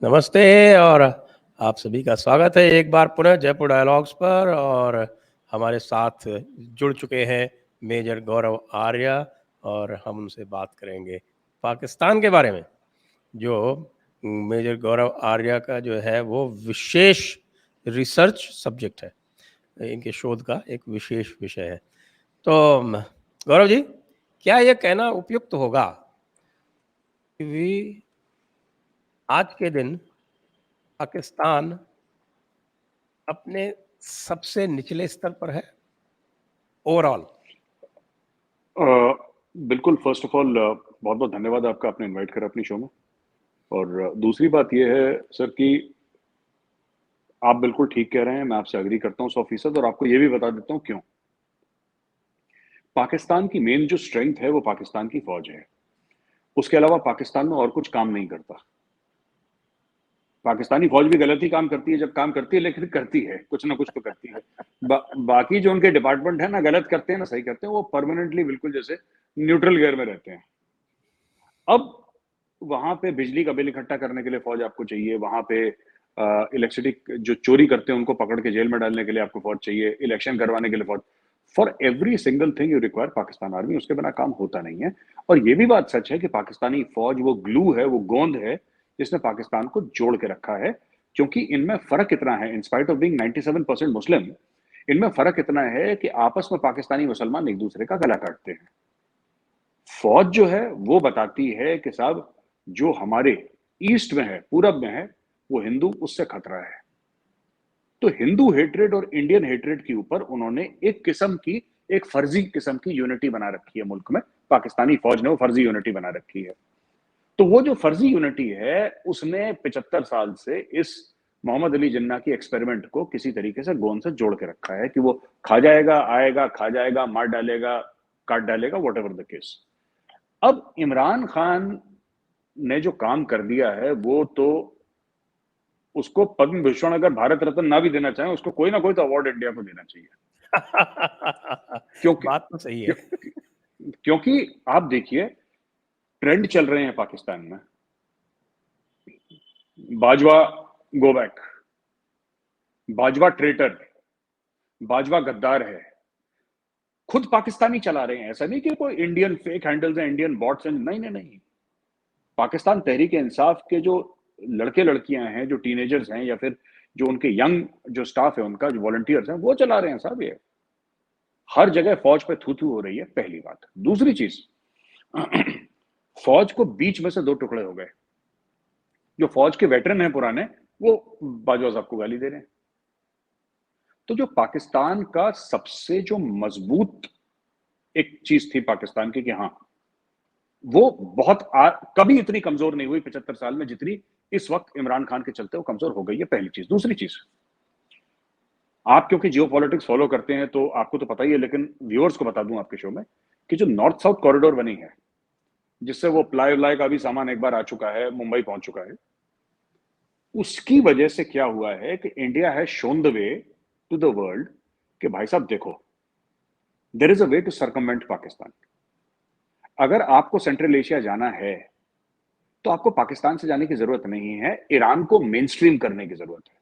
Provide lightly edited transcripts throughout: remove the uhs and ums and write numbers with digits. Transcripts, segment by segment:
नमस्ते और आप सभी का स्वागत है एक बार पुनः जयपुर डायलॉग्स पर। और हमारे साथ जुड़ चुके हैं मेजर गौरव आर्या और हम उनसे बात करेंगे पाकिस्तान के बारे में। जो मेजर गौरव आर्या का जो है वो विशेष रिसर्च सब्जेक्ट है, इनके शोध का एक विशेष विषय है। तो गौरव जी, क्या यह कहना उपयुक्त होगा कि आज के दिन पाकिस्तान अपने सबसे निचले स्तर पर है ओवरऑल? बिल्कुल। फर्स्ट ऑफ ऑल बहुत बहुत धन्यवाद आपका, आपने इनवाइट करा अपनी शो में। और दूसरी बात यह है सर कि आप बिल्कुल ठीक कह रहे हैं, मैं आपसे एग्री करता हूँ 100%। और आपको यह भी बता देता हूँ क्यों। पाकिस्तान की मेन जो स्ट्रेंथ है वो पाकिस्तान की फौज है। उसके अलावा पाकिस्तान में और कुछ काम नहीं करता। पाकिस्तानी फौज भी गलत ही काम करती है जब काम करती है, लेकिन करती है, कुछ ना कुछ तो करती है। बाकी जो उनके डिपार्टमेंट है ना गलत करते हैं ना सही करते हैं, वो परमानेंटली बिल्कुल जैसे न्यूट्रल गियर में रहते हैं। अब वहां पे बिजली का बिल इकट्ठा करने के लिए फौज आपको चाहिए, वहां पे इलेक्ट्रिसिटी जो चोरी करते हैं उनको पकड़ के जेल में डालने के लिए आपको फौज चाहिए, इलेक्शन करवाने के लिए फौज। For every single thing you require Pakistan army. उसके बिना काम होता नहीं है। और ये भी बात सच है कि पाकिस्तानी फौज वो ग्लू है, वो गोंद है जिसने पाकिस्तान को जोड़ के रखा है। क्योंकि इनमें फर्क इतना है, इंस्पाइट ऑफ बीइंग 97% मुस्लिम, इनमें फर्क इतना है कि आपस में पाकिस्तानी मुसलमान एक दूसरे का गला काटते हैं। फौज जो है वो बताती है कि साहब जो हमारे ईस्ट में है, पूरब में है, वो हिंदू, उससे खतरा है। तो हिंदू हेट्रेड और इंडियन हेट्रेड के ऊपर उन्होंने एक किस्म की, एक फर्जी किस्म की यूनिटी बना रखी है मुल्क में। पाकिस्तानी फौज ने वो फर्जी यूनिटी बना रखी है। तो वो जो फर्जी यूनिटी है उसने 75 साल से इस मोहम्मद अली जिन्ना की एक्सपेरिमेंट को किसी तरीके से गोंद से जोड़ के रखा है कि वो खा जाएगा, आएगा, खा जाएगा, मार डालेगा, काट डालेगा, वॉट एवर द केस। अब इमरान खान ने जो काम कर दिया है वो तो उसको पद्म भूषण अगर भारत रत्न ना भी देना चाहे, उसको कोई ना कोई तो अवार्ड इंडिया को देना चाहिए। क्योंकि बात तो सही है। क्योंकि आप देखिए ट्रेंड चल रहे हैं पाकिस्तान में, Bajwa go back, Bajwa traitor, Bajwa गद्दार है। खुद पाकिस्तानी चला रहे हैं, ऐसा नहीं कि कोई इंडियन फेक हैंडल्स हैं, इंडियन बॉट्स हैं, नहीं नहीं नहीं। पाकिस्तान तहरीक इंसाफ के जो लड़के लड़कियां हैं, जो टीनेजर्स हैं, या फिर जो उनके यंग जो स्टाफ है उनका, जो वॉलंटियर्स हैं, वो चला रहे हैं साहब। ये हर जगह फौज पे थू थू हो रही है, पहली बात। दूसरी चीज, फौज को बीच में से दो टुकड़े हो गए। जो फौज के वेटरन हैं पुराने, वो बाजवा साहब को गाली दे रहे हैं। तो जो पाकिस्तान का सबसे जो मजबूत एक चीज थी पाकिस्तान की कि हाँ वो कभी इतनी कमजोर नहीं हुई 75 साल में जितनी इस वक्त इमरान खान के चलते वो कमजोर हो गई है, पहली चीज। दूसरी चीज, आप क्योंकि जियो पॉलिटिक्स फॉलो करते हैं तो आपको तो पता ही है, लेकिन व्यूअर्स को बता दूं आपके शो में कि जो नॉर्थ साउथ कॉरिडोर बनी है, जिससे वो प्लाई व्लाई का भी सामान एक बार आ चुका है, मुंबई पहुंच चुका है, उसकी वजह से क्या हुआ है कि India has shown the way to the world कि भाई साहब देखो, there is a way to circumvent Pakistan. अगर आपको सेंट्रल एशिया जाना है तो आपको पाकिस्तान से जाने की जरूरत नहीं है, ईरान को मेन स्ट्रीम करने की जरूरत है।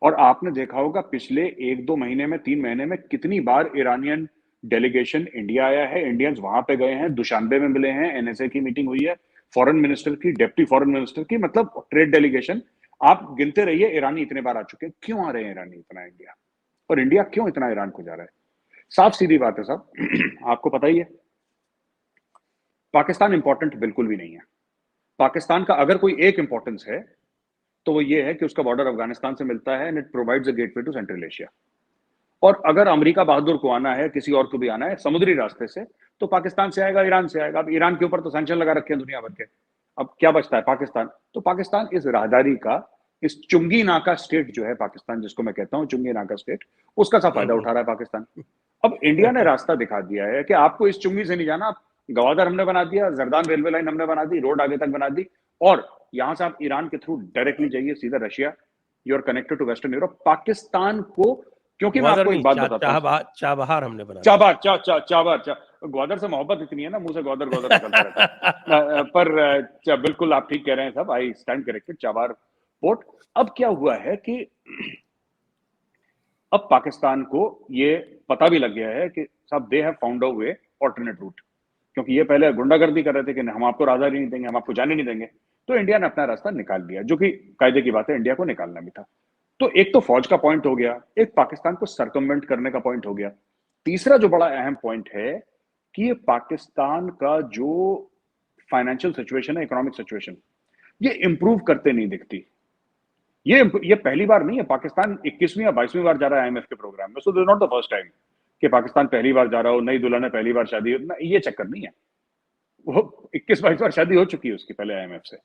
और आपने देखा होगा पिछले 1-2 महीने में, 3 महीने में कितनी बार ईरानियन डेलीगेशन इंडिया आया है, इंडियंस वहां पे गए हैं, दुशानबे में मिले हैं, एनएसए की मीटिंग हुई है, फॉरेन मिनिस्टर की, डिप्टी फॉरेन मिनिस्टर की, मतलब ट्रेड डेलीगेशन आप गिनते रहिए, ईरानी इतने बार आ चुके हैं। क्यों आ रहे हैं ईरानी इतना इंडिया, और इंडिया क्यों इतना ईरान को जा रहा है? साफ सीधी बात है साहब, आपको पता ही है पाकिस्तान इंपॉर्टेंट बिल्कुल भी नहीं है। पाकिस्तान का अगर कोई एक इंपॉर्टेंस है तो वो ये है कि उसका बॉर्डर अफगानिस्तान से मिलता है and it provides a gateway to central Asia. और अगर अमेरिका बहादुर को आना है, किसी और को भी आना है समुद्री रास्ते से, तो पाकिस्तान से आएगा, ईरान से आएगा। अब ईरान के ऊपर तो सैंक्शन लगा रखे हैं दुनिया भर के, अब क्या बचता है? पाकिस्तान। तो पाकिस्तान इस राहदारी का, इस चुंगी नाका स्टेट जो है पाकिस्तान, जिसको मैं कहता हूं चुंगी नाका स्टेट, उसका सा फायदा उठा रहा है पाकिस्तान। अब इंडिया ने रास्ता दिखा दिया है कि आपको इस चुंगी से नहीं जाना। गवादर हमने बना दिया, जरदान रेलवे लाइन हमने बना दी, रोड आगे तक बना दी, और यहां से आप ईरान के थ्रू डायरेक्टली जाइए सीधा Russia, you are connected to western Europe. Pakistan को, क्योंकि मैं आपको एक बात बताता हूं, चाबहार हमने बना दिया। चाबार चा चा चाबार चा ग्वादर से मोहब्बत इतनी है ना, मुंह से ग्वादर ग्वादर निकलता रहता है। पर बिल्कुल आप ठीक कह रहे हैं साहब, I stand corrected. Chabahar port. अब क्या हुआ है कि अब पाकिस्तान को ये पता भी लग गया है कि साहब they have found a way alternate route, क्योंकि ये पहले गुंडागर्दी कर रहे थे कि हम आपको आजादी नहीं देंगे, हम आपको जाने नहीं देंगे, तो इंडिया ने अपना रास्ता निकाल लिया, जो कि कायदे की बात है, इंडिया को निकालना भी था। तो एक तो फौज का पॉइंट हो गया, एक पाकिस्तान को सरकमवेंट करने का पॉइंट हो गया। तीसरा जो बड़ा अहम पॉइंट है कि ये पाकिस्तान का जो फाइनेंशियल सिचुएशन है, इकोनॉमिक सिचुएशन, ये इंप्रूव करते नहीं दिखती। ये पहली बार नहीं है, पाकिस्तान 21वीं या 22वीं बार जा रहा है आईएमएफ के प्रोग्राम में, so this is not the first time कि पाकिस्तान पहली बार जा रहा हो, नई दुल्हन है, पहली बार शादी हो, ये चक्कर नहीं है। वो 21-22 बार शादी हो चुकी है उसकी पहले आईएमएफ से,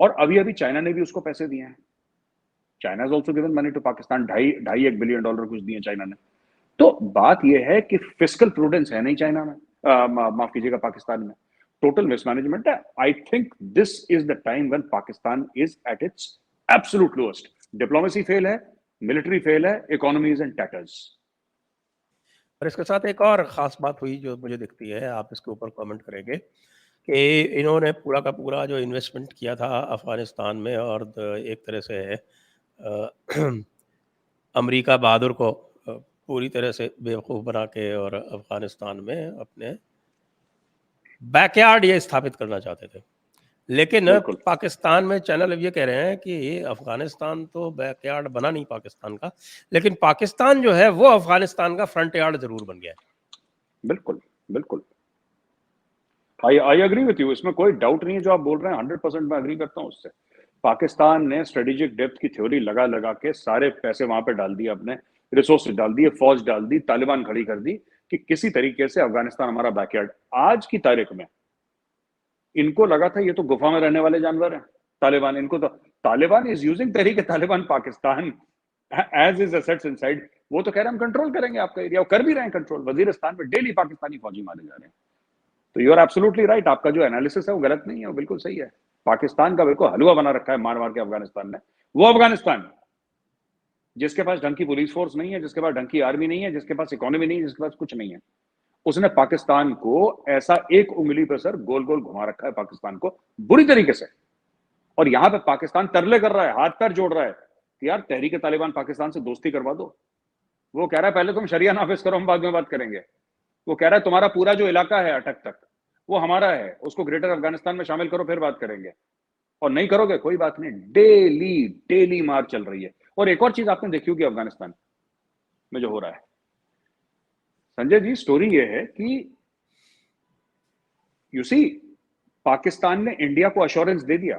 और अभी अभी चाइना ने भी उसको पैसे दिए हैं। China is also given money to Pakistan, ढाई एक बिलियन डॉलर कुछ दिए चाइना ने। तो बात यह है कि फिस्कल प्रूडेंस है नहीं चाइना में, माफ कीजिएगा पाकिस्तान में, टोटल मिसमैनेजमेंट है। I think this is the time when Pakistan is at its absolute lowest. Diplomacy fail है, मिलिट्री फेल है, इकोनॉमी इज इन टैटर्स। और इसके साथ एक और ख़ास बात हुई जो मुझे दिखती है, आप इसके ऊपर कमेंट करेंगे, कि इन्होंने पूरा का पूरा जो इन्वेस्टमेंट किया था अफ़गानिस्तान में, और एक तरह से अमेरिका बहादुर को पूरी तरह से बेवकूफ़ बना के और अफ़गानिस्तान में अपने बैकयार्ड ये स्थापित करना चाहते थे। लेकिन बिल्कुल पाकिस्तान में चैनल अब ये कह रहे हैं कि अफ़गानिस्तान तो बैकयार्ड बना नहीं पाकिस्तान का, लेकिन पाकिस्तान जो है वो अफ़गानिस्तान का फ्रंट यार्ड ज़रूर बन गया है। बिल्कुल बिल्कुल, आई एग्री विथ यू, इसमें कोई डाउट नहीं है, जो आप बोल रहे हैं 100% मैं एग्री करता हूं उससे। पाकिस्तान ने स्ट्रेटेजिक डेप्थ की थ्योरी लगा लगा के सारे पैसे वहां पे डाल दिए, अपने रिसोर्सेज डाल दिए, फौज डाल दी, तालिबान खड़ी कर दी कि किसी तरीके से अफगानिस्तान हमारा बैकयार्ड। आज की तारीख में इनको लगा था ये तो गुफा में रहने वाले जानवर हैं तालिबान, इनको तो Taliban is using Tehreek Taliban Pakistan as is assets inside. वो तो कह रहे हैं हम कंट्रोल करेंगे आपका एरिया, वो कर भी रहे हैं कंट्रोल। वजीरिस्तान में डेली पाकिस्तानी फौजी मारे जा रहे हैं। तो यू आर एब्सोल्युटली राइट, आपका जो एनालिसिस है वो गलत नहीं है, वो बिल्कुल सही है। पाकिस्तान का बिल्कुल हलवा बना रखा है मार मार के अफगानिस्तान ने। वो अफगानिस्तान जिसके पास ढंग की पुलिस फोर्स नहीं है, जिसके पास ढंग की आर्मी नहीं है, जिसके पास इकोनॉमी नहीं है, जिसके पास कुछ नहीं है, उसने पाकिस्तान को ऐसा एक उंगली पर सर गोल गोल घुमा रखा है पाकिस्तान को बुरी तरीके से। और यहां पे पाकिस्तान तरले कर रहा है, हाथ पैर जोड़ रहा है कि यार तहरीक तालिबान पाकिस्तान से दोस्ती करवा दो। वो कह रहा है पहले तुम शरिया नाफिज करो, हम बाद में बात करेंगे। वो कह रहा है तुम्हारा पूरा जो इलाका है अटक तक वो हमारा है, उसको ग्रेटर अफगानिस्तान में शामिल करो, फिर बात करेंगे। और नहीं करोगे कोई बात नहीं, डेली डेली मार चल रही है। और एक और चीज आपने देखी होगी अफगानिस्तान में जो हो रहा है संजय जी, स्टोरी ये है कि यू सी पाकिस्तान ने इंडिया को अश्योरेंस दे दिया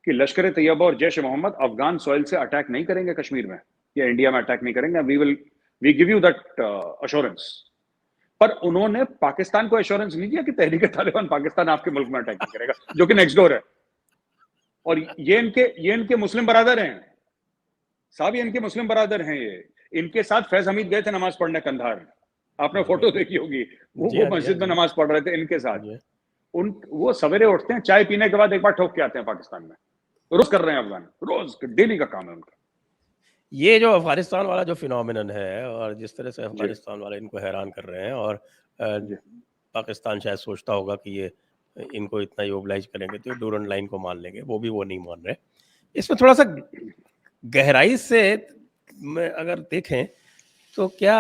कि लश्कर तैयबा और जैश मोहम्मद अफगान सॉइल से अटैक नहीं करेंगे कश्मीर में, या इंडिया में अटैक नहीं करेंगे, we give you that assurance. पर उन्होंने पाकिस्तान को एश्योरेंस नहीं दिया कि तहरीक तालिबान पाकिस्तान आपके मुल्क में अटैक नहीं करेगा, जो कि नेक्स्ट डोर है। और ये इनके मुस्लिम बरादर हैं साहब, ये इनके मुस्लिम बरादर हैं। ये इनके साथ फैज हमीद गए थे नमाज पढ़ने कंधार, आपने फोटो देखी होगी, वो मस्जिद में नमाज पढ़ रहे थे इनके साथ। वो सवेरे उठते हैं, चाय पीने के बाद एक बार ठोक के आते हैं पाकिस्तान में। रोज कर रहे हैं अफगान, रोज डेली का काम है उनका। ये जो अफगानिस्तान वाला जो फिनोमिनन है, और जिस तरह से अफगानिस्तान वाले इनको हैरान कर रहे हैं, और पाकिस्तान शायद सोचता होगा कि ये इनको इतना ही ओबलाइज करेंगे तो डूरन लाइन को मान लेंगे, वो भी वो नहीं मान रहे। इसमें थोड़ा सा गहराई से में अगर देखें तो क्या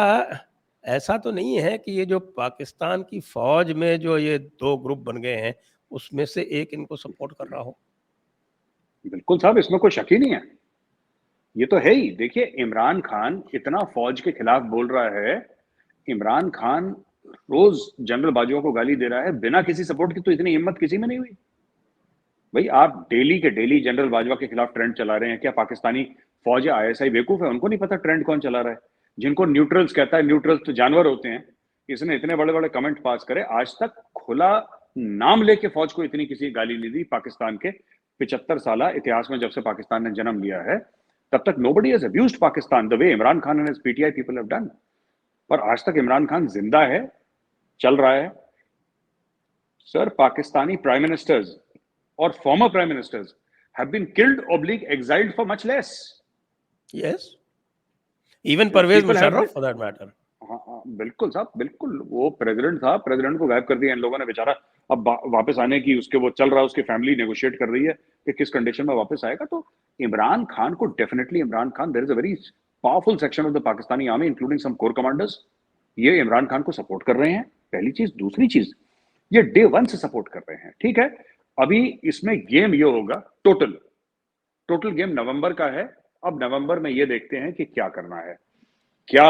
ऐसा तो नहीं है कि ये जो पाकिस्तान की फौज में जो ये दो ग्रुप बन गए हैं उसमें से एक इनको सपोर्ट कर रहा हो? बिल्कुल साहब, इसमें कोई शक ही नहीं है, ये तो है ही। देखिए इमरान खान इतना फौज के खिलाफ बोल रहा है, इमरान खान रोज जनरल बाजुओं को गाली दे रहा है बिना किसी सपोर्ट की, तो इतनी हिम्मत किसी में नहीं हुई। भाई आप डेली के डेली जनरल बाजवा के खिलाफ ट्रेंड चला रहे हैं, क्या पाकिस्तानी फौज या आईएसआई बेवकूफ है? उनको नहीं पता ट्रेंड कौन चला रहा है? जिनको न्यूट्रल्स कहता है, न्यूट्रल्स तो जानवर होते हैं। इसने इतने बड़े बड़े कमेंट पास करे, आज तक खुला नाम लेके फौज को इतनी किसी गाली नहीं दी पाकिस्तान के 75 साल इतिहास में, जब से पाकिस्तान ने जन्म लिया है तब तक nobody has abused Pakistan the way Imran Khan and his PTI people have done. पर आज तक इमरान खान जिंदा है, चल रहा है। Sir Pakistani prime ministers or former prime ministers have been killed oblique exiled for much less. Yes, even Pervez Musharraf for that matter. बिल्कुल साहब, बिल्कुल। वो प्रेसिडेंट था, प्रेसिडेंट को गायब कर दिया इन लोगों ने बेचारा। अब वापस आने की उसके वो चल रहा है, उसकी फैमिली नेगोशिएट कर रही है कि किस कंडीशन में वापस आएगा। तो इमरान खान को definitely, Imran Khan, there is a very powerful section of the Pakistani army including some core commanders, ये इमरान खान को सपोर्ट कर रहे हैं, पहली चीज। दूसरी चीज, ये डे वन से सपोर्ट कर रहे हैं, ठीक है। अभी इसमें गेम ये होगा, टोटल टोटल गेम नवंबर का है। अब नवंबर में ये देखते हैं कि क्या करना है। क्या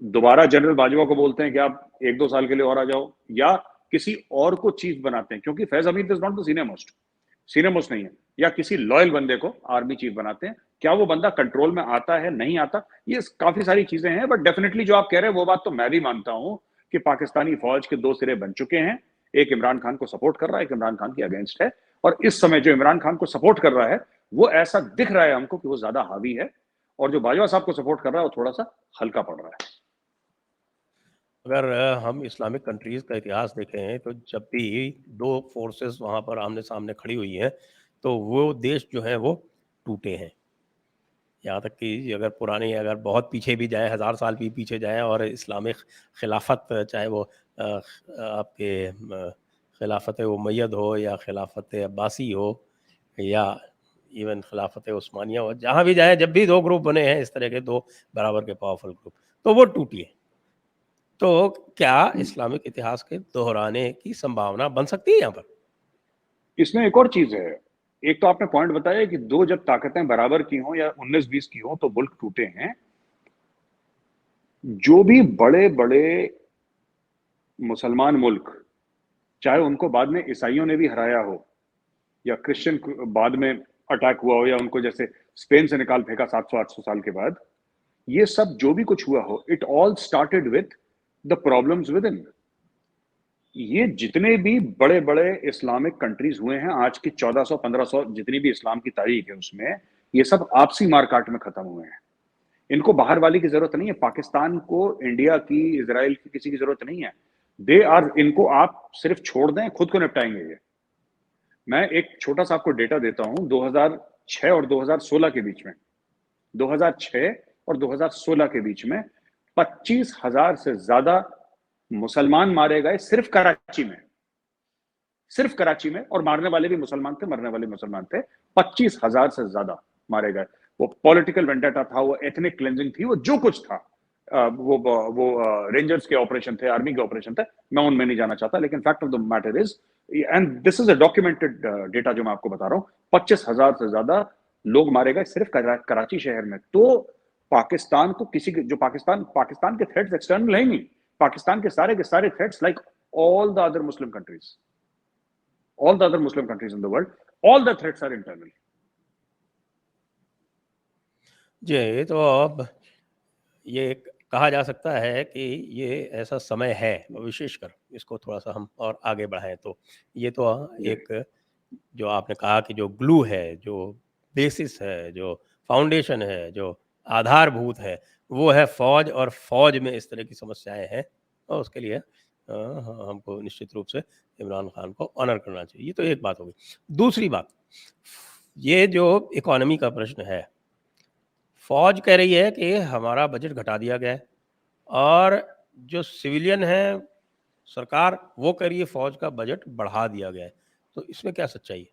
दोबारा जनरल बाजवा को बोलते हैं कि आप 1-2 साल के लिए और आ जाओ, या किसी और को चीफ बनाते हैं, क्योंकि Faiz Hamid is not the senior most नहीं है, या किसी लॉयल बंदे को आर्मी चीफ बनाते हैं। क्या वो बंदा कंट्रोल में आता है, नहीं आता, ये काफी सारी चीजें हैं। बट डेफिनेटली जो आप कह रहे हैं वो बात तो मैं भी मानता हूं कि पाकिस्तानी फौज के दो सिरे बन चुके हैं। एक इमरान खान को सपोर्ट कर रहा है, एक इमरान खान के अगेंस्ट है। और इस समय जो इमरान खान को सपोर्ट कर रहा है, वो ऐसा दिख रहा है हमको कि वो ज्यादा हावी है, और जो बाजवा साहब को सपोर्ट कर रहा है वो थोड़ा सा हल्का पड़ रहा है। अगर हम इस्लामिक कंट्रीज़ का इतिहास देखें तो जब भी दो फोर्सेस वहाँ पर आमने-सामने खड़ी हुई हैं, तो वो देश जो हैं वो टूटे हैं। यहाँ तक कि अगर पुरानी, अगर बहुत पीछे भी जाएँ, हज़ार साल भी पीछे जाएँ, और इस्लामिक खिलाफत, चाहे वो आपके खिलाफत उमैयद हो या खिलाफत अब्बासी हो या इवन खिलाफत उस्मानिया हो, जहाँ भी जाएँ, जब भी 2 ग्रुप बने हैं इस तरह के, 2 बराबर के पावरफुल ग्रुप, तो वो टूटी है। तो क्या इस्लामिक इतिहास के दोहराने की संभावना बन सकती है यहाँ पर? इसमें एक और चीज है। एक तो आपने पॉइंट बताया कि दो जब ताकतें बराबर की हों या 19-20 की हों तो मुल्क टूटे हैं। जो भी बड़े बड़े मुसलमान मुल्क, चाहे उनको बाद में ईसाइयों ने भी हराया हो या क्रिश्चियन बाद में अटैक हुआ हो, या उनको जैसे स्पेन से निकाल फेंका 700-800 साल के बाद, ये सब जो भी कुछ हुआ हो, it all started with the problems with in. ये जितने भी बड़े बड़े इस्लामिक कंट्रीज हुए हैं आज की 1400-1500 जितनी भी इस्लाम की तारीख है उसमें, ये सब आपसी मारकाट में खत्म हुए हैं। इनको बाहर वाली की जरूरत नहीं है। पाकिस्तान को इंडिया की, इजराइल की, किसी की जरूरत नहीं है। दे आर, इनको आप सिर्फ छोड़ दें, खुद को निपटाएंगे ये। मैं एक छोटा सा आपको डेटा देता हूं। 2006 और 2016 के बीच में, 2006 और 2016 के बीच में 25,000 से ज्यादा मुसलमान मारे गए सिर्फ कराची में। सिर्फ कराची में, और मारने वाले भी मुसलमान थे, मरने वाले मुसलमान थे। 25,000 से ज्यादा मारे गए। वो पॉलिटिकल वेंडेटा था, वो एथनिक क्लेंजिंग थी, वो जो कुछ था। वो रेंजर्स के ऑपरेशन थे, आर्मी के ऑपरेशन थे, मैं उनमें नहीं जाना चाहता। लेकिन fact of the matter is, and this is a documented data जो मैं आपको बता रहा हूं, 25,000 से ज्यादा लोग मारे गए सिर्फ कराची शहर में। तो पाकिस्तान को किसी जो पाकिस्तान के थ्रेट्स एक्सटर्नल है नहीं। पाकिस्तान के सारे threats, like all the other Muslim countries, all the other Muslim countries in the world, all the threats are internal. जी, तो अब ये कहा जा सकता है कि ये ऐसा समय है, विशेषकर इसको थोड़ा-सा हम और आगे बढ़ाएँ तो, ये तो एक, जो आपने कहा कि जो ग्लू है, जो बेसिस है, जो फाउंडेशन है, जो आधारभूत है, वो है फ़ौज, और फ़ौज में इस तरह की समस्याएँ हैं, और उसके लिए हमको निश्चित रूप से इमरान खान को ऑनर करना चाहिए। ये तो एक बात हो गई। दूसरी बात, ये जो इकॉनमी का प्रश्न है, फ़ौज कह रही है कि हमारा बजट घटा दिया गया है, और जो सिविलियन हैं, सरकार, वो कह रही है फ़ौज का बजट बढ़ा दिया गया है। तो इसमें क्या सच्चाई है?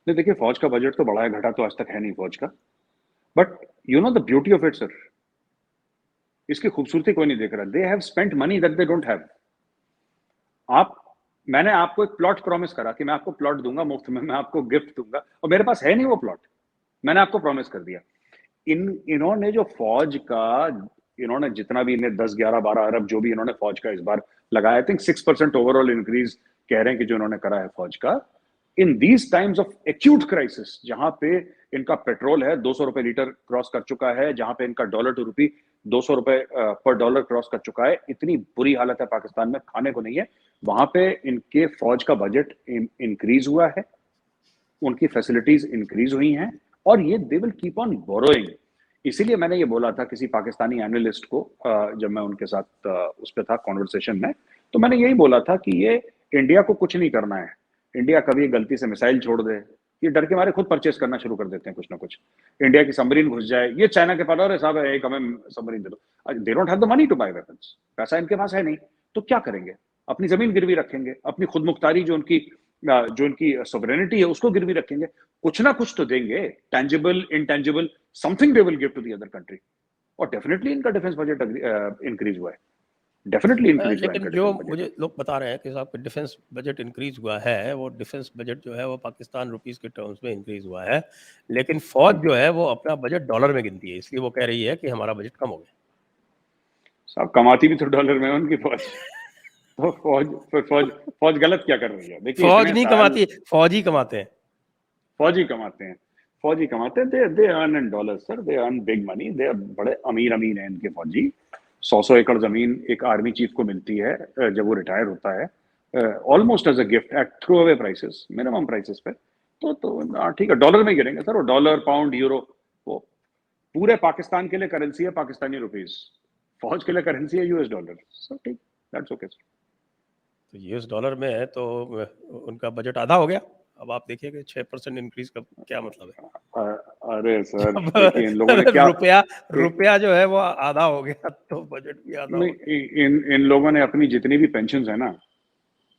नहीं, देखिए, फौज का बजट तो बढ़ा है, घटा तो आज तक है नहीं फौज का। But you know the beauty of it sir, इसकी खूबसूरती कोई नहीं देख रहा। They have spent money that they don't have. आप, मैंने आपको एक प्लॉट प्रॉमिस करा कि मैं आपको प्लॉट दूंगा मुफ्त में, मैं आपको गिफ्ट दूंगा, और मेरे पास है नहीं वो प्लॉट। मैंने आपको प्रॉमिस कर दिया। इन्होंने जो फौज का, इन्होंने जितना भी, इन्हें 10-11-12 अरब जो भी इन्होंने फौज का इस बार लगाया, आई थिंक 6% ओवरऑल इंक्रीज कह रहे हैं कि जो इन्होंने करा है फौज का, in these times of acute crisis, जहां पे इनका पेट्रोल है 200 रुपए लीटर क्रॉस कर चुका है, जहां पे इनका डॉलर टू रुपी 200 रुपए पर डॉलर क्रॉस कर चुका है, इतनी बुरी हालत है पाकिस्तान में, खाने को नहीं है, वहां पे इनके फौज का बजट इंक्रीज हुआ है, उनकी फैसिलिटीज इंक्रीज हुई हैं, और ये they will keep on borrowing. इसीलिए मैंने ये बोला था किसी पाकिस्तानी एनालिस्ट को, जब मैं उनके साथ उस पर था कॉन्वर्सेशन में, तो मैंने यही बोला था कि ये इंडिया को कुछ नहीं करना है। इंडिया कभी गलती से मिसाइल छोड़ दे, ये डर के मारे खुद परचेस करना शुरू कर देते हैं कुछ ना कुछ। इंडिया की सबमरीन घुस जाए, ये चाइना के पास, अरे साहब एक हमें सबमरीन दे दो। They don't have the money to buy weapons, पैसा इनके पास है नहीं, तो क्या करेंगे? अपनी जमीन गिरवी रखेंगे, अपनी खुद मुख्तारी जो उनकी सोवरेनिटी है उसको गिरवी रखेंगे। कुछ ना कुछ तो देंगे, tangible, intangible, something they will give to the other country. और डेफिनेटली इनका डिफेंस बजट इंक्रीज हुआ है, डेफिनेटली इंक्रीज हुआ है लेकिन इनका जो डिफेंस बजट। मुझे लोग बता रहे हैं कि साहब डिफेंस बजट इंक्रीज हुआ है, वो डिफेंस बजट जो है वो पाकिस्तान रुपीस के टर्म्स में इंक्रीज हुआ है, लेकिन फौज जो है वो अपना बजट डॉलर में गिनती है, इसलिए वो कह रही है कि हमारा बजट कम हो गया। साहब कमाती भी तो डॉलर में है उनकी फौज। तो फौज गलत क्या कर रही है? देखिए फौज इतने नहीं साल कमाती, फौज ही कमाते हैं। फौजी कमाते हैं, फौजी कमाते हैं, they earn in dollar sir, they earn big money, they बड़े अमीर अमीर हैं इनके फौजी। 100 एकड़ जमीन एक आर्मी चीफ को मिलती है जब वो रिटायर होता है, almost as a gift at throw away prices, minimum prices पे। तो ठीक है, डॉलर में गिरेंगे सर, वो डॉलर, पाउंड, यूरो, वो पूरे पाकिस्तान के लिए करेंसी है पाकिस्तानी रुपीस, फौज के लिए करेंसी है यूएस डॉलर। सर ठीक, दैट्स ओके सर। तो यूएस डॉलर में है तो उनका बजट आधा हो गया। अब आप देखिए कि 6% इंक्रीज का क्या मतलब है। अरे सर अब देखिए इन लोगों ने क्या, रुपया रुपया जो है वो आधा हो गया तो बजट भी आधा हो गया। नहीं, इन लोगों ने अपनी जितनी भी पेंशन है ना,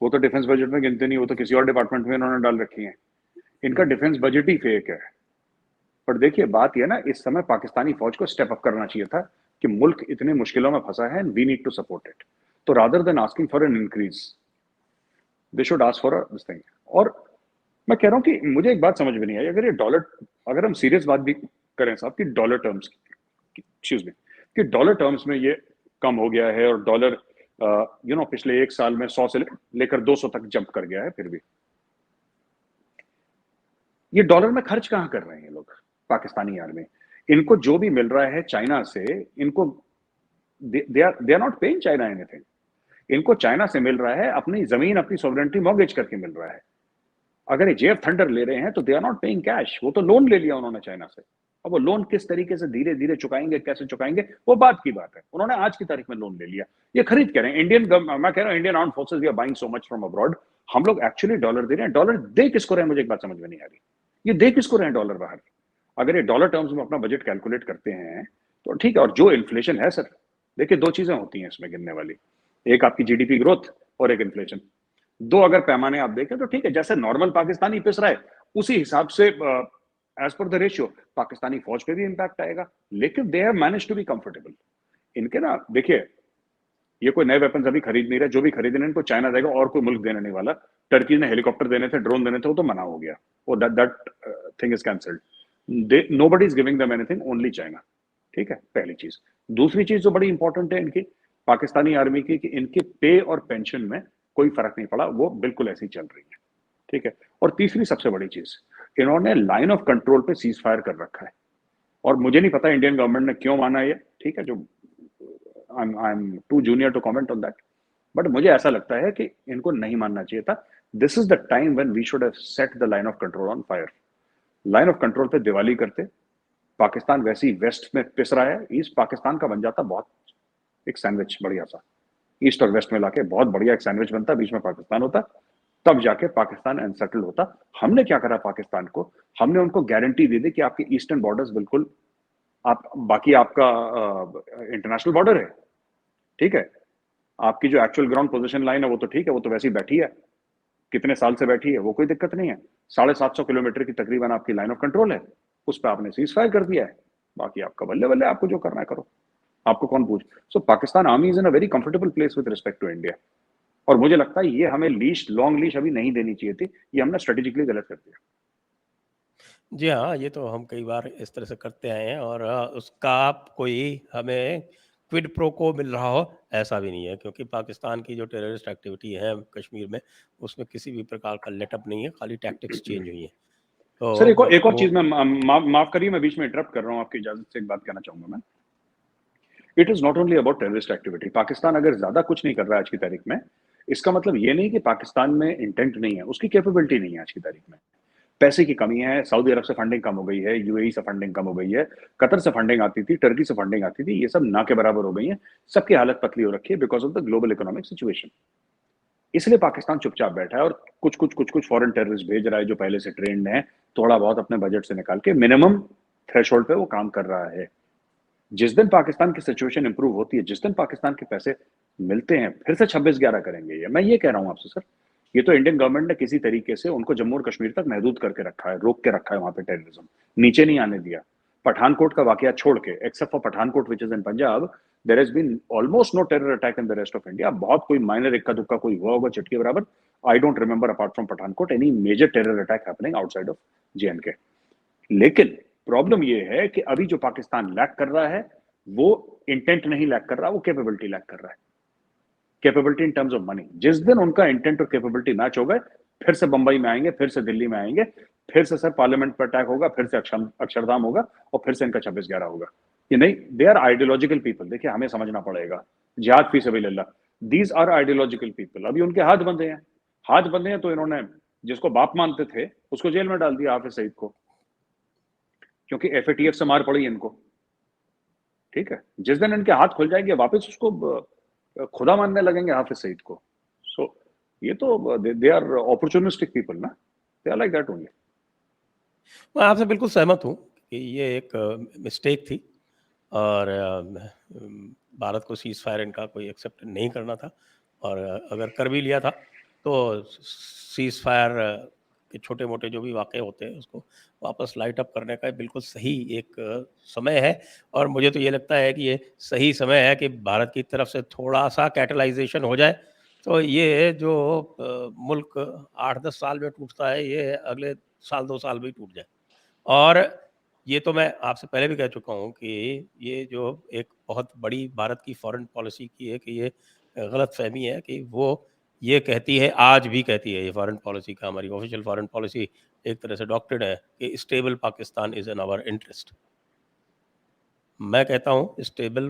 वो तो डिफेंस बजट में गिनते नहीं, वो तो किसी और डिपार्टमेंट में इन्होंने डाल रखी है। इनका डिफेंस बजट ही फेक है। पर देखिए बात यह ना, इस समय पाकिस्तानी फौज को स्टेप अप करना चाहिए था कि मुल्क इतने मुश्किलों में फंसा है and we need to support it. तो rather than asking for an increase, they should ask for this thing. और मैं कह रहा हूं कि मुझे एक बात समझ में नहीं आई, अगर ये डॉलर, अगर हम सीरियस बात भी करें साहब कि डॉलर टर्म्स, एक्सक्यूज मी, कि डॉलर टर्म्स में ये कम हो गया है और डॉलर पिछले एक साल में 100 से लेकर 200 तक जंप कर गया है, फिर भी ये डॉलर में खर्च कहां कर रहे हैं लोग? पाकिस्तानी आर्मी, इनको जो भी मिल रहा है चाइना से, इनको they are not paying China anything. इनको चाइना से मिल रहा है, अपनी जमीन, अपनी सॉवरेनिटी मॉर्गेज करके मिल रहा है। अगर ये जेफ थंडर ले रहे हैं तो they are not paying cash, वो तो लोन ले लिया उन्होंने चाइना से। अब वो लोन किस तरीके से धीरे धीरे चुकाएंगे, कैसे चुकाएंगे, वो बात की बात है। उन्होंने आज की तारीख में लोन ले लिया, ये खरीद कह रहे हैं मैं कह रहा हूं Indian arm forces we are buying so much from abroad. हम लोग एक्चुअली डॉलर दे रहे हैं, डॉलर दे किसको रहे हैं? मुझे एक बात समझ में नहीं आ रही, ये दे किसको रहे हैं डॉलर बाहर? अगर ये डॉलर टर्म्स में अपना बजट कैलकुलेट करते हैं तो ठीक है। और जो इन्फ्लेशन है सर, देखिए दो चीजें होती हैं इसमें गिनने वाली, एक आपकी जीडीपी ग्रोथ और एक इन्फ्लेशन। दो अगर पैमाने आप देखें तो ठीक है, जैसे नॉर्मल पाकिस्तानी पिस रहा है उसी हिसाब से as per the ratio Pakistani फौज पे भी इंपैक्ट आएगा। लेकिन they have manage to be comfortable. इनके ना देखिए, ये कोई नए वेपन्स अभी खरीद नहीं रहे, जो भी खरीदने इनको चाइना देगा और कोई मुल्क देने नहीं वाला। टर्की ने हेलीकॉप्टर देने थे, ड्रोन देने थे, वो तो मना हो गया, वो that thing is cancelled. Nobody is giving them anything, only China. ठीक है, पहली चीज। दूसरी चीज जो बड़ी इंपॉर्टेंट है इनकी पाकिस्तानी आर्मी की, कि इनके पे और पेंशन में कोई फर्क नहीं पड़ा, वो बिल्कुल ऐसी चल रही है। ठीक है। और तीसरी सबसे बड़ी चीज, इन्होंने लाइन ऑफ कंट्रोल पे सीज फायर कर रखा है। और मुझे नहीं पता इंडियन गवर्नमेंट ने क्यों माना ये, ठीक है, जो I am too junior to comment on that, but मुझे ऐसा लगता है कि इनको नहीं मानना चाहिए था। This is the time when we should have set the line of control on fire. Line of control पे दिवाली करते, पाकिस्तान वैसे ही वेस्ट में पिस रहा है, ईस्ट पाकिस्तान का बन जाता बहुत एक सैंडविच बढ़िया सा, ईस्ट और वेस्ट में लाके बहुत बढ़िया एक सैंडविच बनता, बीच में पाकिस्तान होता, तब जाके पाकिस्तान अनसेटल होता। हमने क्या करा पाकिस्तान को, हमने उनको गारंटी दे दी कि आपके ईस्टर्न बॉर्डर्स बिल्कुल, आप बाकी आपका इंटरनेशनल बॉर्डर है, ठीक है, आपकी जो एक्चुअल ग्राउंड पोजीशन लाइन है वो तो ठीक है, वो तो वैसे ही बैठी है, कितने साल से बैठी है, वो कोई दिक्कत नहीं है। 750 किलोमीटर की तकरीबन आपकी लाइन ऑफ कंट्रोल है, उस पर आपने सीज फायर कर दिया है, बाकी आपका बल्ले बल्ले, आपको जो करना है करो, आपको कौन पूछ। So Pakistan army is in a very comfortable place with respect to India. और मुझे लगता है ये हमें लीश, लॉन्ग लीश अभी नहीं देनी चाहिए थी, ये हमने स्ट्रेटेजिकली गलत कर दिया। जी हाँ, ये तो हम कई बार इस तरह से करते आए हैं और उसका कोई हमें क्विड प्रो को मिल रहा हो ऐसा भी नहीं है, क्योंकि पाकिस्तान की जो टेररिस्ट एक्टिविटी है कश्मीर में, उसमें किसी भी प्रकार का लेटअप नहीं है, खाली टैक्टिक्स चेंज हुई हैं। सर तो एक और वो चीज मैं माफ करिए, मैं बीच में इंटरप्ट कर रहा हूँ, आपकी इजाजत से एक बात कहना चाहूंगा मैं। It is not only about terrorist activity. Pakistan अगर ज्यादा कुछ नहीं कर रहा है आज की तारीख में, इसका मतलब ये नहीं कि पाकिस्तान में इंटेंट नहीं है, उसकी कैपेबिलिटी नहीं है आज की तारीख में। पैसे की कमी है, सऊदी अरब से फंडिंग कम हो गई है, यूएई से फंडिंग कम हो गई है, कतर से फंडिंग आती थी, टर्की से फंडिंग आती थी, ये सब ना के बराबर हो गई है। सबकी हालत पतली हो रखी है because of the global economic situation. इसलिए पाकिस्तान चुपचाप बैठा है और कुछ फॉरेन टेररिस्ट भेज रहा है जो पहले से ट्रेंड है, थोड़ा बहुत अपने बजट से निकाल के मिनिमम थ्रेशोल्ड पे वो काम कर रहा है। जिस दिन पाकिस्तान की सिचुएशन इंप्रूव होती है, जिस दिन पाकिस्तान के पैसे मिलते हैं, फिर से 26-11 करेंगे। ये मैं ये कह रहा हूं आपसे सर, ये तो इंडियन गवर्नमेंट ने किसी तरीके से उनको जम्मू और कश्मीर तक महदूद करके रखा है, रोक के रखा है, वहां पे टेररिज्म नीचे नहीं आने दिया। पठानकोट का वाकया छोड़ के, except for Pathankot which is in Punjab, there has been almost no terror attack in the rest of India. बहुत कोई माइनर इक्का दुक्का कोई हुआ होगा चुटकी बराबर। I don't remember apart from Pathankot any major terror attack happening outside of JNK। लेकिन प्रॉब्लम ये है कि अभी जो पाकिस्तान लैक कर रहा है वो इंटेंट नहीं लैक कर रहा, वो कैपेबिलिटी लैक कर रहा है। Capability in terms of money. जिस दिन उनका इंटेंट और कैपेबिलिटी मैच हो गए, फिर से बंबई में आएंगे, फिर से दिल्ली में आएंगे, फिर से सर पार्लियामेंट पर अटैक होगा, फिर से अक्षरधाम होगा और फिर से इनका 26-11 होगा। ये नहीं, दे आर आइडियोलॉजिकल पीपल। देखिए हमें समझना पड़ेगा, जिहाद फी सबिलिल्लाह, दीज आर आइडियोलॉजिकल पीपल। अभी उनके हाथ बंधे हैं, हाथ बंधे हैं तो इन्होंने जिसको बाप मानते थे उसको जेल में डाल दिया, हाफिज सईद को, क्योंकि FATF से मार पड़ी इनको। ठीक है, जिस दिन इनके हाथ खुल जाएंगे वापस उसको खुदा मानने लगेंगे हाफिज सईद को। सो ये तो दे आर अपॉर्चुनिस्टिक पीपल ना, they are like that only. मैं आपसे बिल्कुल सहमत हूँ कि ये एक मिस्टेक थी और भारत को सीज फायर इनका कोई एक्सेप्ट नहीं करना था, और अगर कर भी लिया था तो सीज फायर के छोटे मोटे जो भी वाक़े होते हैं उसको वापस लाइट अप करने का बिल्कुल सही एक समय है। और मुझे तो ये लगता है कि ये सही समय है कि भारत की तरफ से थोड़ा सा कैटलाइजेशन हो जाए, तो ये जो मुल्क 8-10 साल में टूटता है, ये अगले साल 2 साल में ही टूट जाए। और ये तो मैं आपसे पहले भी कह चुका हूँ कि ये जो एक बहुत बड़ी भारत की फॉरेन पॉलिसी की है कि ये गलतफ़हमी है कि वो ये कहती है, आज भी कहती है, ये फॉरेन पॉलिसी का, हमारी ऑफ़िशियल फॉरेन पॉलिसी एक तरह से डॉक्टरेट है कि stable Pakistan is in our interest. मैं कहता हूँ stable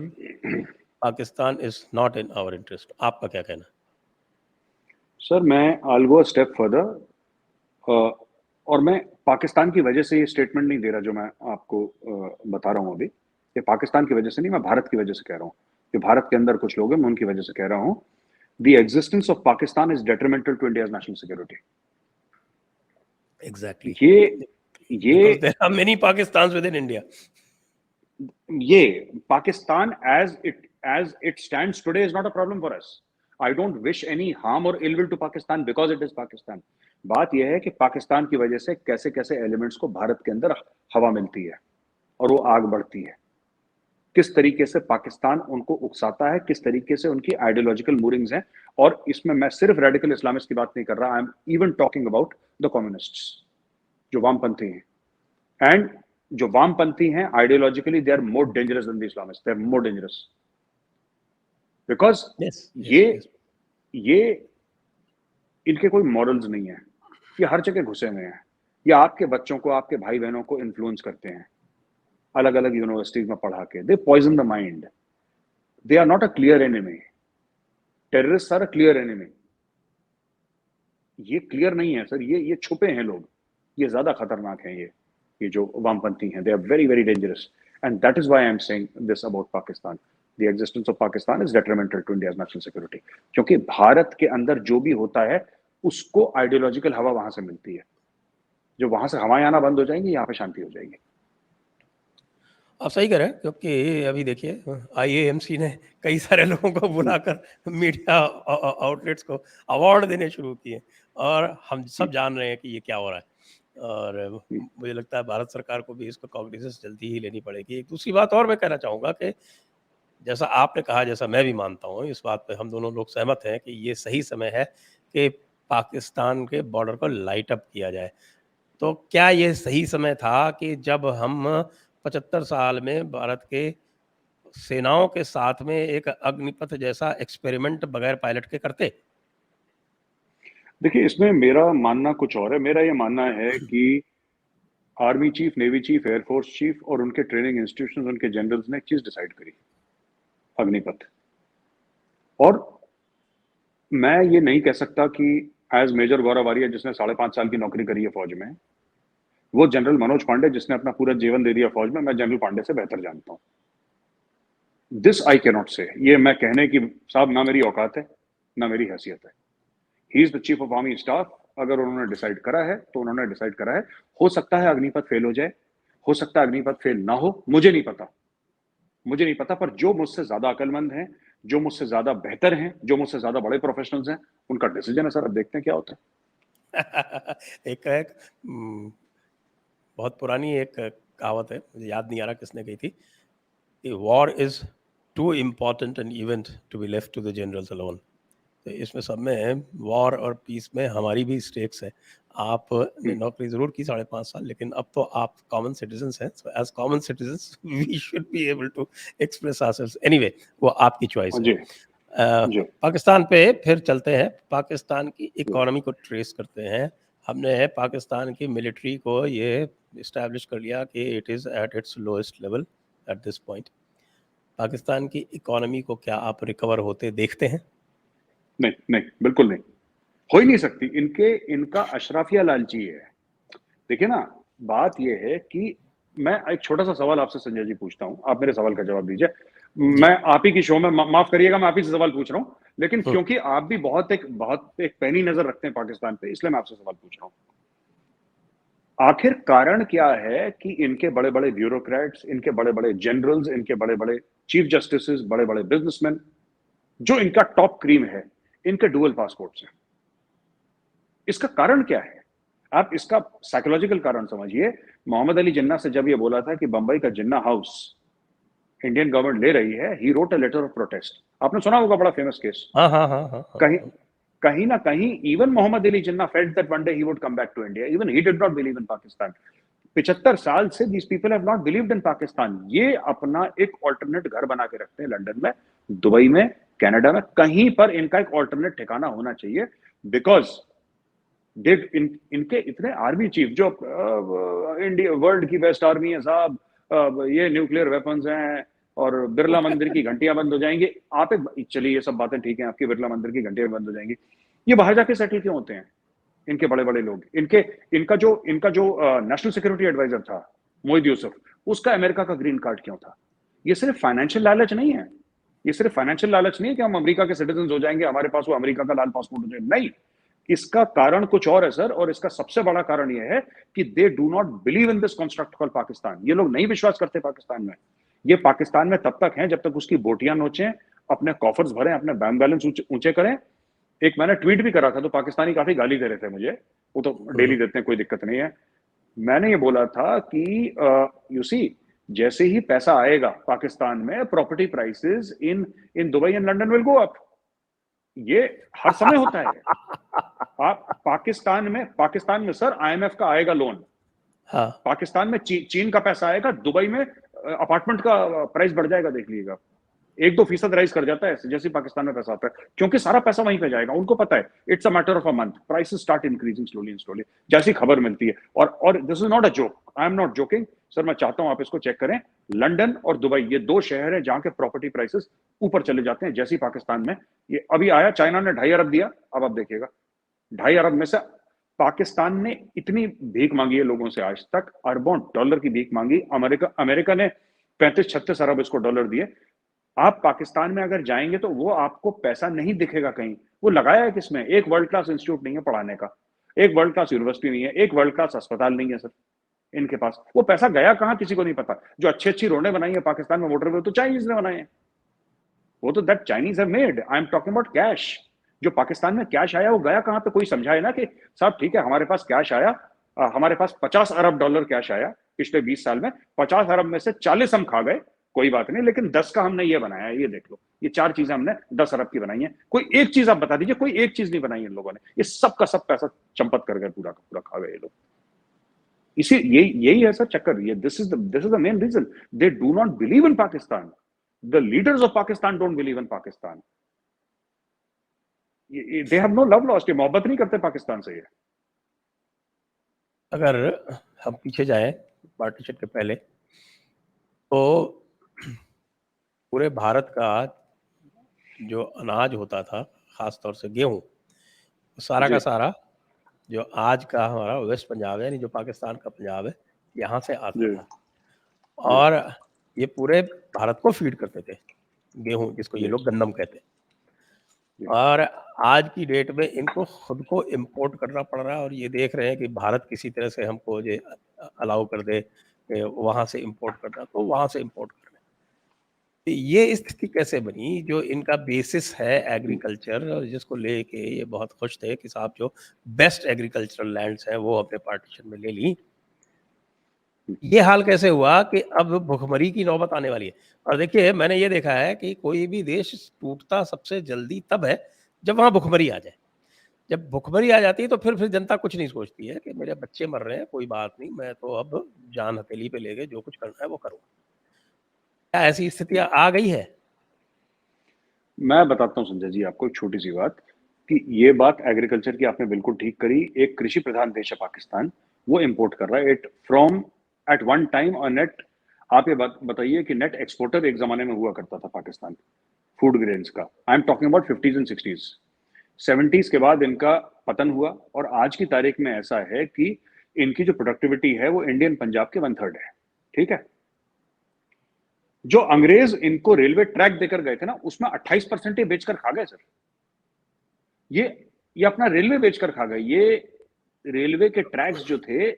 Pakistan is not in our interest. आपका क्या कहना है? सर मैं आई गो स्टेप फर्दर, और मैं पाकिस्तान की वजह से ये स्टेटमेंट नहीं दे रहा जो मैं आपको बता रहा हूँ अभी। ये पाकिस्तान की वजह से नहीं, मैं भारत की वजह से कह रहा हूँ कि भारत के अंदर कुछ लोग हैं, मैं उनकी वजह से कह रहा हूँ। The existence of Pakistan is detrimental to India's national security. Exactly, ये because there are many Pakistans within India. ये Pakistan as it stands today is not a problem for us. I don't wish any harm or ill will to Pakistan because it is Pakistan. बात यह है कि पाकिस्तान की वजह से कैसे कैसे एलिमेंट्स को भारत के अंदर हवा मिलती है और वो आग बढ़ती है, किस तरीके से पाकिस्तान उनको उकसाता है, किस तरीके से उनकी आइडियोलॉजिकल मूविंग्स हैं। और इसमें मैं सिर्फ रेडिकल इस्लामिस्ट की बात नहीं कर रहा, I am even talking about the communists, जो वामपंथी हैं। एंड जो वामपंथी हैं ideologically they are more dangerous than the Islamist, they are more dangerous because yes, ये यस। ये इनके कोई मॉरल्स नहीं है, ये हर जगह घुसे हुए हैं, ये आपके बच्चों को, आपके भाई बहनों को इन्फ्लुएंस करते हैं अलग अलग यूनिवर्सिटीज में पढ़ा के। They poison the mind, they are not a clear enemy, terrorist are a clear enemy. ये क्लियर नहीं है सर, ये छुपे हैं लोग, ये ज्यादा खतरनाक हैं। ये जो वामपंथी हैं, they are very very dangerous and that is why I am saying this about Pakistan. The existence of Pakistan is detrimental to India's national security, क्योंकि भारत के अंदर जो भी होता है उसको आइडियोलॉजिकल हवा वहां से मिलती है। जो वहां से हवाएं आना बंद हो जाएंगी, यहाँ पे शांति हो जाएगी। आप सही कह रहे हैं, क्योंकि अभी देखिए IAMC ने कई सारे लोगों को बुलाकर मीडिया आउटलेट्स को अवार्ड देने शुरू किए और हम सब जान रहे हैं कि ये क्या हो रहा है। और मुझे लगता है भारत सरकार को भी इसको कॉग्निजेंस जल्दी ही लेनी पड़ेगी। एक दूसरी बात और मैं कहना चाहूँगा कि जैसा आपने कहा, जैसा मैं भी मानता हूँ, इस बात पे हम दोनों लोग सहमत हैं कि ये सही समय है कि पाकिस्तान के बॉर्डर को लाइट अप किया जाए। तो क्या ये सही समय था कि जब हम 75 साल में भारत के सेनाओं के साथ में एक अग्निपथ जैसा एक्सपेरिमेंट बगैर पायलट के करते? देखिए इसमें मेरा मानना कुछ और है। मेरा ये मानना है कि army chief, navy chief, air force chief और उनके ट्रेनिंग इंस्टीट्यूशन, उनके जनरल्स ने एक चीज डिसाइड करी, अग्निपथ। और मैं ये नहीं कह सकता कि एज मेजर गौरव आर्या जिसने 5.5 साल की नौकरी करी है फौज में, वो जनरल मनोज पांडे जिसने अपना पूरा जीवन दे दिया फौज में, मैं जनरल पांडे से बेहतर जानता हूं। दिस आई कैनॉट से, ये मैं कहने की साहब ना मेरी औकात है ना मेरी हैसियत है। He is the chief of army staff. अगर उन्होंने डिसाइड करा है तो उन्होंने डिसाइड करा है। हो सकता है अग्निपथ फेल हो जाए, हो सकता है अग्निपथ फेल ना हो, मुझे नहीं पता, मुझे नहीं पता। पर जो मुझसे ज्यादा अकलमंद हैं, जो मुझसे ज्यादा बेहतर हैं, जो मुझसे ज्यादा बड़े प्रोफेशनल्स हैं, उनका डिसीजन है सर। अब देखते हैं क्या होता है। एक बहुत पुरानी एक कहावत है, मुझे याद नहीं आ रहा किसने कही थी, कि war is too important an event to be left to the generals alone. तो इसमें सब में, वॉर और पीस में हमारी भी स्टेक्स है। आपने नौकरी जरूर की 5.5 साल, लेकिन अब तो आप कॉमन सिटीजन्स हैं। So as common citizens we should be able to express ourselves. Anyway, वो आपकी चॉइस है। जी जी पाकिस्तान पे फिर चलते हैं। पाकिस्तान की जी इकोनॉमी को ट्रेस करते हैं। हमने पाकिस्तान की मिलिट्री को ये इस्टेब्लिश कर लिया कि it is at its lowest level at this point. Pakistan की इकोनॉमी को क्या आप रिकवर होते देखते हैं? नहीं नहीं, बिल्कुल नहीं, हो ही नहीं सकती। इनका अशराफिया लालची है। देखिए ना, बात यह है कि मैं एक छोटा सा सवाल आपसे संजय जी पूछता हूं, आप मेरे सवाल का जवाब दीजिए। जी। मैं आप ही की शो में, माफ करिएगा, मैं आप ही से सवाल पूछ रहा हूं, लेकिन हम्म, क्योंकि आप भी बहुत एक पैनी नजर रखते हैं पाकिस्तान पे, इसलिए मैं आपसे सवाल पूछ रहा हूं। आखिर कारण क्या है कि इनके बड़े बड़े ब्यूरोक्रेट्स, इनके बड़े बड़े जनरल्स, इनके बड़े बड़े चीफ जस्टिस, बड़े बड़े बिजनेसमैन, जो इनका टॉप क्रीम है, इनके डुअल पासपोर्ट्स हैं? इसका कारण क्या है? आप इसका साइकोलॉजिकल कारण समझिए। मोहम्मद अली जिन्ना से जब ये बोला था कि बंबई का जिन्ना हाउस इंडियन गवर्नमेंट ले रही है, he wrote a letter of protest. आपने सुना होगा, बड़ा फेमस केस। हाँ हाँ हाँ हाँ हाँ कहीं हाँ। कहीं ना कहीं even Mohammed Ali Jinnah felt that one day he would come back to India. Even he did not believe in Pakistan. 75 साल से these people have not believed in Pakistan. ये अपना एक ऑल्टरनेट घर बना के रखते हैं लंदन में, दुबई में, कनाडा में, कहीं पर इनका एक ऑल्टरनेट ठिकाना होना चाहिए। बिकॉज इनके इतने आर्मी चीफ जो इंडिया वर्ल्ड की बेस्ट आर्मी है साहब, ये न्यूक्लियर वेपन्स हैं और बिरला मंदिर की घंटियां बंद हो जाएंगी। आप एक चलिए, ये सब बातें ठीक है, आपकी बिरला मंदिर की घंटियां बंद हो जाएंगी, ये बाहर जाके सेटल क्यों होते हैं इनके बड़े बड़े लोग? इनका जो नेशनल सिक्योरिटी एडवाइजर था मोहिद यूसुफ, उसका अमेरिका का ग्रीन कार्ड क्यों था? ये सिर्फ फाइनेंशियल लालच नहीं है। ये सिर्फ फाइनेंशियल लालच नहीं है कि हम अमेरिका के सिटीजन हो जाएंगे, हमारे पास वो अमेरिका का लाल पासपोर्ट हो जाएगा, नहीं। इसका कारण कुछ और है सर, और इसका सबसे बड़ा कारण यह है कि दे do not believe in this construct called Pakistan. ये लोग नहीं विश्वास करते पाकिस्तान में। ये पाकिस्तान में तब तक हैं जब तक उसकी बोटियां नोचें, अपने कॉफर्स भरें, अपने बैंक बैलेंस ऊंचे करें। एक मैंने ट्वीट भी करा था तो पाकिस्तानी काफी गाली दे रहे थे मुझे, वो तो डेली देते हैं, कोई दिक्कत नहीं है। मैंने ये बोला था कि यू सी, जैसे ही पैसा आएगा पाकिस्तान में, property prices in in Dubai and London will go up. ये हर समय होता है। आप पाकिस्तान में सर आईएमएफ का आएगा लोन, हाँ। पाकिस्तान में चीन का पैसा आएगा, दुबई में अपार्टमेंट का प्राइस बढ़ जाएगा, देख लीजिएगा। 1-2% राइज कर जाता है जैसे ही पाकिस्तान में पैसा आता है, क्योंकि सारा पैसा वहीं पे जाएगा। उनको पता है it's a matter of a month, prices start increasing slowly and slowly, जैसी खबर मिलती है। और this is not a joke, I am not joking sir, मैं चाहता हूं आप इसको चेक करें। लंदन और दुबई, ये 2 शहर हैं जहां के प्रॉपर्टी प्राइसेस ऊपर चले जाते हैं जैसे ही पाकिस्तान में ये अभी आया। चाइना ने 2.5 अरब दिया, अब आप देखिएगा 2.5 अरब में से पाकिस्तान ने इतनी भीख मांगी है लोगों से, आज तक अरबों डॉलर की भीख मांगी। अमेरिका ने 35-36 अरब इसको डॉलर दिए। आप पाकिस्तान में अगर जाएंगे तो वो आपको पैसा नहीं दिखेगा कहीं। वो लगाया है किसमें? एक वर्ल्ड क्लास इंस्टीट्यूट नहीं है पढ़ाने का, एक वर्ल्ड क्लास यूनिवर्सिटी नहीं है, एक वर्ल्ड क्लास अस्पताल नहीं है सर इनके पास। वो पैसा गया कहां किसी को नहीं पता। जो अच्छी अच्छी रोडें बनाई है पाकिस्तान में, मोटरवे, तो चाइनीज ने बनाए हैं। वो तो that Chinese have made. I am talking about cash. जो पाकिस्तान में कैश आया वो गया कहां पे? कोई समझाए ना कि साहब ठीक है, हमारे पास कैश आया, हमारे पास 50 अरब डॉलर कैश आया पिछले 20 साल में, 50 अरब में से 40 हम खा गए, कोई बात नहीं, लेकिन 10 का हमने ये बनाया है, ये देख लो, ये 4 चीजें हमने 10 अरब की बनाई है। कोई एक चीज आप बता दीजिए, कोई एक चीज नहीं बनाई इन लोगों ने। ये सब का सब पैसा चंपत कर गए, पूरा का पूरा खा गए ये लोग। इसी यही है सर चक्कर। ये this is the main reason. They do not believe in Pakistan. The leaders of Pakistan don't believe in Pakistan. They have no love lost. ये मोहब्बत नहीं करते पाकिस्तान से। ये अगर हम पीछे जाएं पार्टीशन के पहले, तो पूरे भारत का जो अनाज होता था, खास तौर से गेहूं, सारा का जी सारा जो आज का हमारा वेस्ट पंजाब है, यानी जो पाकिस्तान का पंजाब है, यहाँ से आता जी था। जी और ये पूरे भारत को फीड करते थे, गेहूं जिसको ये लोग गंदम कहते हैं। और आज की डेट में इनको खुद को इम्पोर्ट करना पड़ रहा है और ये देख रहे हैं कि भारत किसी तरह से हमको ये अलाउ कर दे वहां से इम्पोर्ट करना, तो वहां से इम्पोर्ट कर रहे हैं। ये स्थिति कैसे बनी जो इनका बेसिस है एग्रीकल्चर, और जिसको लेके ये बहुत खुश थे कि साहब जो बेस्ट एग्रीकल्चरल लैंड्स हैं वो अपने पार्टीशन में ले ली। ये हाल कैसे हुआ कि अब भुखमरी की नौबत आने वाली है। और देखिए मैंने ये देखा है कि कोई भी देश टूटता सबसे जल्दी तब है जब वहाँ भुखमरी आ जाए। जब भुखमरी आ जाती है तो फिर जनता कुछ नहीं सोचती है कि मेरे बच्चे मर रहे हैं, कोई बात नहीं, मैं तो अब जान हथेली पे लेके जो कुछ करना है वो करूँगा। क्या ऐसी स्थिति आ गई है? मैं बताता हूँ संजय जी आपको एक छोटी सी बात कि ये बात एग्रीकल्चर की आपने बिल्कुल ठीक करी। एक कृषि प्रधान देश है पाकिस्तान, वो इंपोर्ट कर रहा है it from at one time और नेट। आप ये बात बताइए कि नेट एक्सपोर्टर एक जमाने में हुआ करता था पाकिस्तान फूड ग्रेन्स का। I am talking about 50s and 60s। 70s के बाद इनका पतन हुआ और आज की तारीख में ऐसा है कि इनकी जो प्रोडक्टिविटी है वो इंडियन पंजाब के 1/3 है। ठीक है, जो अंग्रेज इनको रेलवे ट्रैक देकर गए थे ना, उसमें 28% ये बेचकर खा गए सर। ये ये अपना रेलवे बेचकर खा गए। ये रेलवे के ट्रैक्स जो थे,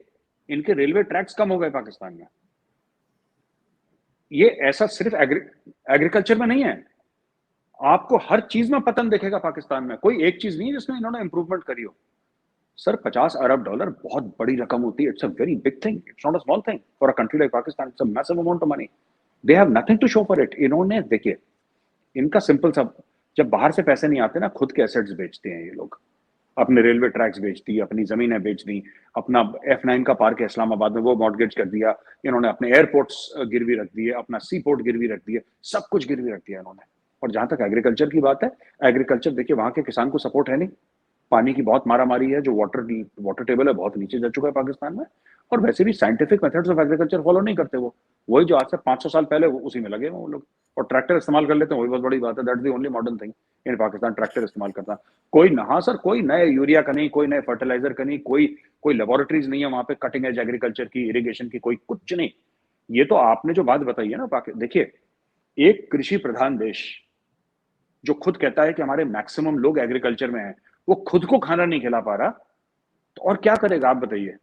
इनके रेलवे ट्रैक्स कम हो गए पाकिस्तान में। ये ऐसा सिर्फ एग्रीकल्चर में नहीं है, आपको हर चीज में पतन दिखेगा पाकिस्तान में। कोई एक चीज नहीं है जिसमें इन्होंने इंप्रूवमेंट करी हो। सर $50 अरब बहुत बड़ी रकम होती है। It's a very big thing, it's not a small thing for a country like Pakistan. It's a massive amount of money. They have nothing to show for it. इन्होंने देखिए, इनका सिंपल सा, जब बाहर से पैसे नहीं आते ना, खुद के एसेट्स बेचते हैं ये लोग। अपने रेलवे ट्रैक्स बेच दी, अपनी जमीनें बेच दी, अपना F9 का पार्क है इस्लामाबाद में वो मॉर्गेज कर दिया इन्होंने, अपने एयरपोर्ट्स गिरवी रख दिए, अपना सी पोर्ट गिरवी रख दिए, सब कुछ गिरवी रख दिया इन्होंने। और जहां तक एग्रीकल्चर की बात है, एग्रीकल्चर देखिए वहां के किसान को सपोर्ट है नहीं। पानी की बहुत मारामारी है, जो वाटर टेबल है बहुत नीचे जा चुका है पाकिस्तान में। और वैसे भी scientific methods of agriculture follow नहीं करते वो। वही जो आज से 500 साल पहले उसी में लगे वो लोग। और ट्रैक्टर इस्तेमाल कर लेते हैं, वही बहुत बड़ी बात है। That's the only modern thing in Pakistan, tractor इस्तेमाल करना। कोई नहा सर, कोई नए यूरिया का नहीं, कोई नए फर्टिलाइजर का नहीं, कोई कोई लेबोरेटरीज नहीं है वहां पे कटिंग एज एग्रीकल्चर की, इरिगेशन की, कोई कुछ नहीं। ये तो आपने जो बात बताई है ना, देखिए एक कृषि प्रधान देश जो खुद कहता है कि हमारे मैक्सिमम लोग एग्रीकल्चर में हैं, वो खुद को खाना नहीं खिला पा रहा, तो और क्या करेगा आप बताइए।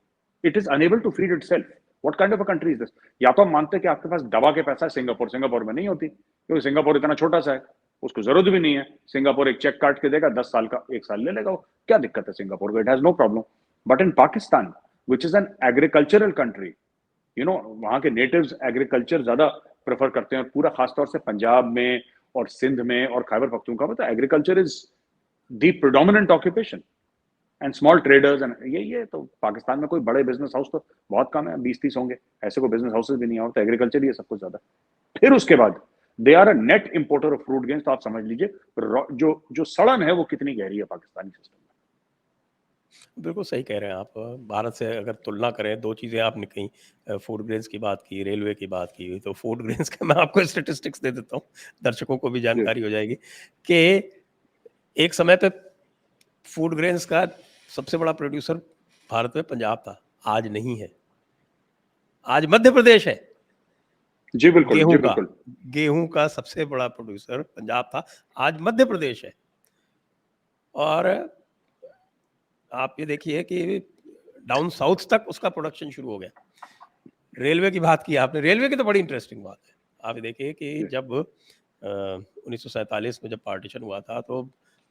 It is unable to feed itself. What kind of a country is this. या तो हम मानते हैं कि आपके पास दवा के पैसा है, सिंगापुर में नहीं होती, क्योंकि सिंगापुर इतना छोटा सा है, उसको जरूरत भी नहीं है। सिंगापुर एक चेक काट के देगा, 10 साल का, 1 साल ले लेगा वो। क्या दिक्कत है सिंगापुर को, it has no problem. But in Pakistan which is an agricultural country, वहां के नेटिव्स एग्रीकल्चर ज्यादा प्रेफर करते हैं। और पूरा खासतौर से पंजाब में और सिंध में और खैबर पख्तूनख्वा में तो agriculture is the predominant occupation and small traders. And ये तो पाकिस्तान में कोई बड़े बिजनेस हाउस तो बहुत कम है, 20-30 होंगे, ऐसे कोई बिजनेस हाउसेस भी नहीं है, तो एग्रीकल्चर ही है सब कुछ ज्यादा। फिर उसके बाद they are a net importer of fruit grains. तो आप समझ लीजिए जो जो सड़न है वो कितनी गहरी है पाकिस्तानी सिस्टम में। बिल्कुल सही कह रहे हैं आप। भारत से अगर तुलना करें, 2 चीज़ें आपने कही, फूड ग्रेन्स की बात की, रेलवे की बात की, तो फूड ग्रेन्स का मैं आपको स्टैटिस्टिक्स दे देता हूँ, दर्शकों को भी जी जानकारी हो जाएगी कि एक समय पे फूड ग्रेन्स का सबसे बड़ा प्रोड्यूसर भारत में पंजाब था, आज नहीं है। आज मध्य प्रदेश है। जी बिल्कुल, जी गेहूँ का बिल्कुल। गेहूँ का सबसे बड़ा प्रोड्यूसर पंजाब था, आज मध्य प्रदेश है। और आप ये देखिए कि डाउन साउथ तक उसका प्रोडक्शन शुरू हो गया। रेलवे की बात की आपने, रेलवे की तो बड़ी इंटरेस्टिंग बात है। आप ये देखिए कि जी जब 1947 में जब पार्टीशन हुआ था तो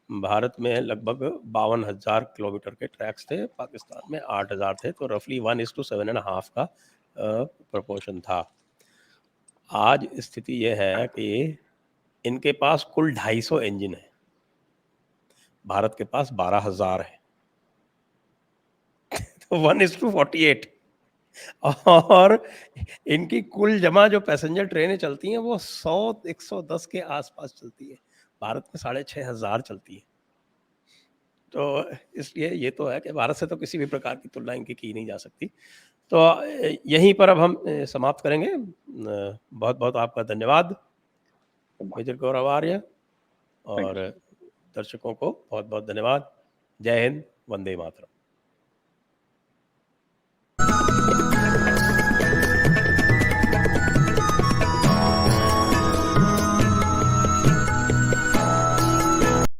भारत में लगभग 52,000 किलोमीटर के ट्रैक्स थे, पाकिस्तान में 8,000 थे, तो रफली 1:7.5 का प्रोपोर्शन था। आज स्थिति ये है कि इनके पास कुल 250 इंजन है, भारत के पास 12,000 है, तो 1:48। और इनकी कुल जमा जो पैसेंजर ट्रेनें चलती हैं वो 100-110 के आसपास चलती है, भारत में 6,500 चलती है। तो इसलिए ये तो है कि भारत से तो किसी भी प्रकार की तुलना इनकी की नहीं जा सकती। तो यहीं पर अब हम समाप्त करेंगे। बहुत बहुत आपका धन्यवाद मेजर गौरव आर्य, थैंक और यू। दर्शकों को बहुत बहुत धन्यवाद। जय हिंद, वंदे मातरम।